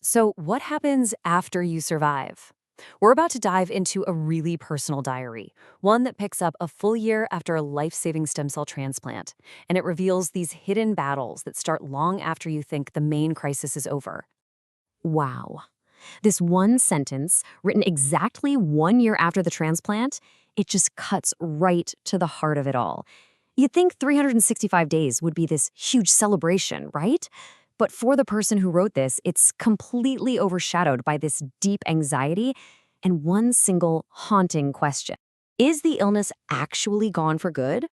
So, what happens after you survive? We're about to dive into a really personal diary, one that picks up a full year after a life saving stem cell transplant. And it reveals these hidden battles that start long after you think the main crisis is over. Wow. This one sentence, written exactly 1 year after the transplant, it just cuts right to the heart of it all. You'd think 365 days would be this huge celebration, right? But for the person who wrote this, it's completely overshadowed by this deep anxiety and one single haunting question. Is the illness actually gone for good?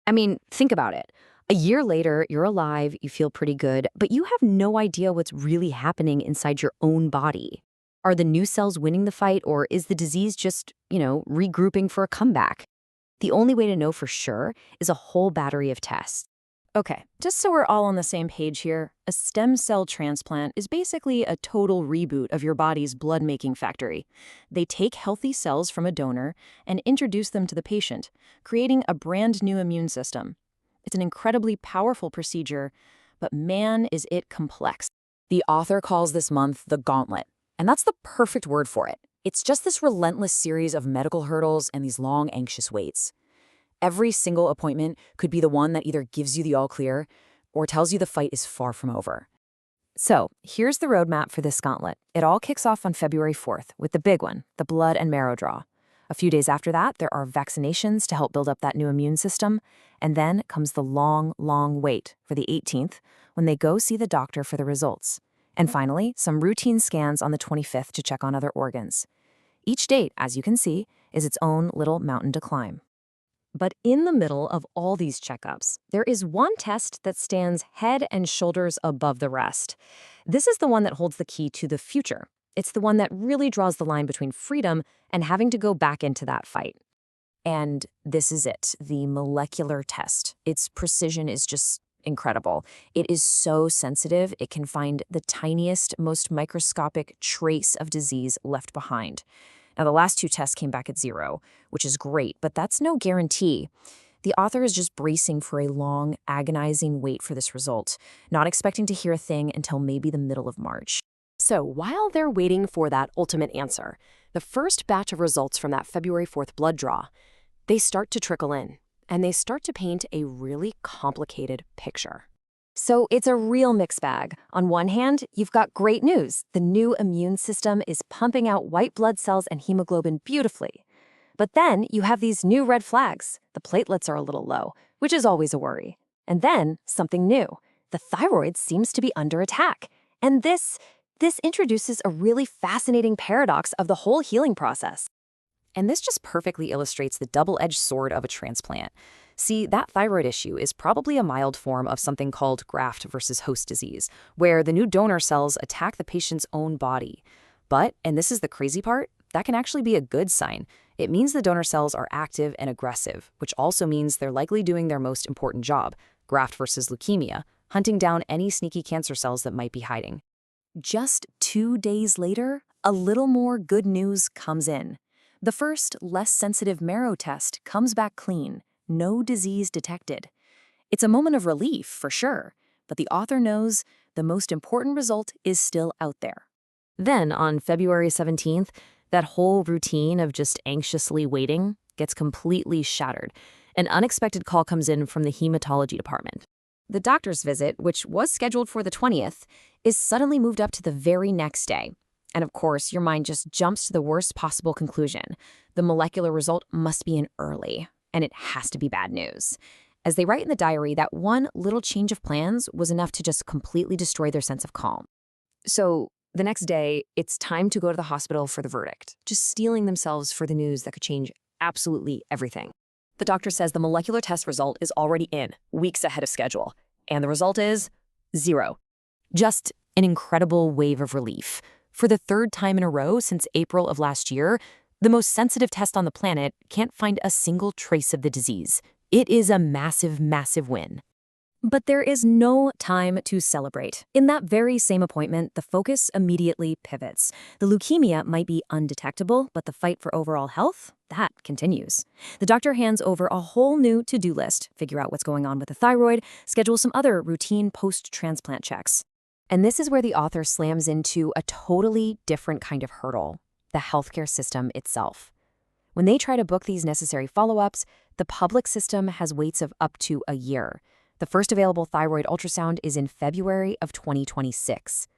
I mean, think about it. A year later, you're alive, you feel pretty good, but you have no idea what's really happening inside your own body. Are the new cells winning the fight, or is the disease just, regrouping for a comeback? The only way to know for sure is a whole battery of tests. Okay, just so we're all on the same page here, a stem cell transplant is basically a total reboot of your body's blood making factory. They take healthy cells from a donor and introduce them to the patient, creating a brand new immune system. It's an incredibly powerful procedure, but man, is it complex. The author calls this month the gauntlet, and that's the perfect word for it. It's just this relentless series of medical hurdles and these long, anxious waits. Every single appointment could be the one that either gives you the all clear or tells you the fight is far from over. So, here's the roadmap for this gauntlet. It all kicks off on February 4th with the big one, the blood and marrow draw. A few days after that, there are vaccinations to help build up that new immune system. And then comes the long, long wait for the 18th when they go see the doctor for the results. And finally, some routine scans on the 25th to check on other organs. Each date, as you can see, is its own little mountain to climb. But in the middle of all these checkups, there is one test that stands head and shoulders above the rest. This is the one that holds the key to the future. It's the one that really draws the line between freedom and having to go back into that fight. And this is it, the molecular test. Its precision is just incredible. It is so sensitive, it can find the tiniest, most microscopic trace of disease left behind. Now, the last two tests came back at 0, which is great, but that's no guarantee. The author is just bracing for a long, agonizing wait for this result, not expecting to hear a thing until maybe the middle of March. So, while they're waiting for that ultimate answer, the first batch of results from that February 4th blood draw, they start to trickle in, and they start to paint a really complicated picture. So it's a real mixed bag. On one hand, you've got great news. The new immune system is pumping out white blood cells and hemoglobin beautifully. But then you have these new red flags. The platelets are a little low, which is always a worry. And then something new. The thyroid seems to be under attack. And this introduces a really fascinating paradox of the whole healing process. And this just perfectly illustrates the double-edged sword of a transplant. See, that thyroid issue is probably a mild form of something called graft versus host disease, where the new donor cells attack the patient's own body. But, and this is the crazy part, that can actually be a good sign. It means the donor cells are active and aggressive, which also means they're likely doing their most important job, graft versus leukemia, hunting down any sneaky cancer cells that might be hiding. Just 2 days later, a little more good news comes in. The first, less sensitive marrow test comes back clean. No disease detected. It's a moment of relief, for sure, but the author knows the most important result is still out there. Then, on February 17th, that whole routine of just anxiously waiting gets completely shattered. An unexpected call comes in from the hematology department. The doctor's visit, which was scheduled for the 20th, is suddenly moved up to the very next day. And of course, your mind just jumps to the worst possible conclusion. The molecular result must be in early. And it has to be bad news. As they write in the diary, that one little change of plans was enough to just completely destroy their sense of calm. So the next day, it's time to go to the hospital for the verdict, just steeling themselves for the news that could change absolutely everything. The doctor says the molecular test result is already in, weeks ahead of schedule. And the result is 0. Just an incredible wave of relief. For the third time in a row since April of last year, the most sensitive test on the planet can't find a single trace of the disease. It is a massive, massive win. But there is no time to celebrate. In that very same appointment, the focus immediately pivots. The leukemia might be undetectable, but the fight for overall health, that continues. The doctor hands over a whole new to-do list, figure out what's going on with the thyroid, schedule some other routine post-transplant checks. And this is where the author slams into a totally different kind of hurdle: the healthcare system itself. When they try to book these necessary follow-ups, the public system has waits of up to a year. The first available thyroid ultrasound is in February of 2026.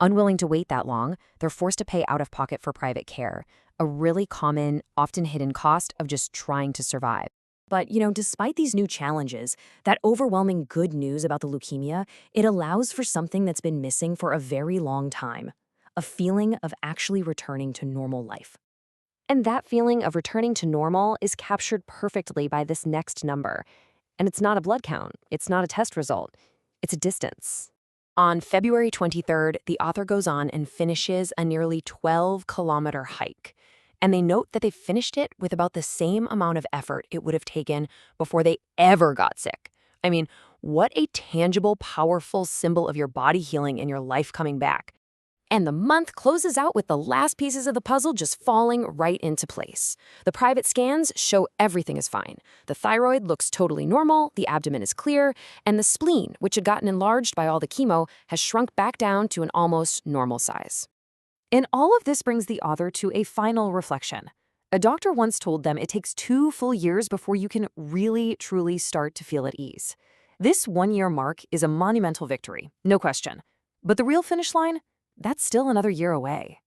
Unwilling to wait that long, they're forced to pay out of pocket for private care, a really common, often hidden cost of just trying to survive. But, despite these new challenges, that overwhelming good news about the leukemia, it allows for something that's been missing for a very long time: a feeling of actually returning to normal life. And that feeling of returning to normal is captured perfectly by this next number. And it's not a blood count, it's not a test result, it's a distance. On February 23rd, the author goes on and finishes a nearly 12-kilometer hike. And they note that they finished it with about the same amount of effort it would have taken before they ever got sick. I mean, what a tangible, powerful symbol of your body healing and your life coming back. And the month closes out with the last pieces of the puzzle just falling right into place. The private scans show everything is fine. The thyroid looks totally normal, the abdomen is clear, and the spleen, which had gotten enlarged by all the chemo, has shrunk back down to an almost normal size. And all of this brings the author to a final reflection. A doctor once told them it takes 2 full years before you can really, truly start to feel at ease. This 1-year mark is a monumental victory, no question. But the real finish line? That's still another year away.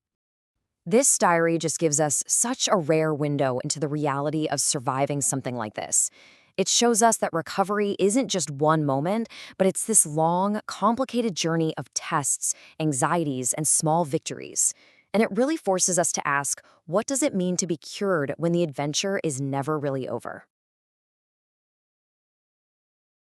This diary just gives us such a rare window into the reality of surviving something like this. It shows us that recovery isn't just one moment, but it's this long, complicated journey of tests, anxieties, and small victories. And it really forces us to ask, what does it mean to be cured when the adventure is never really over?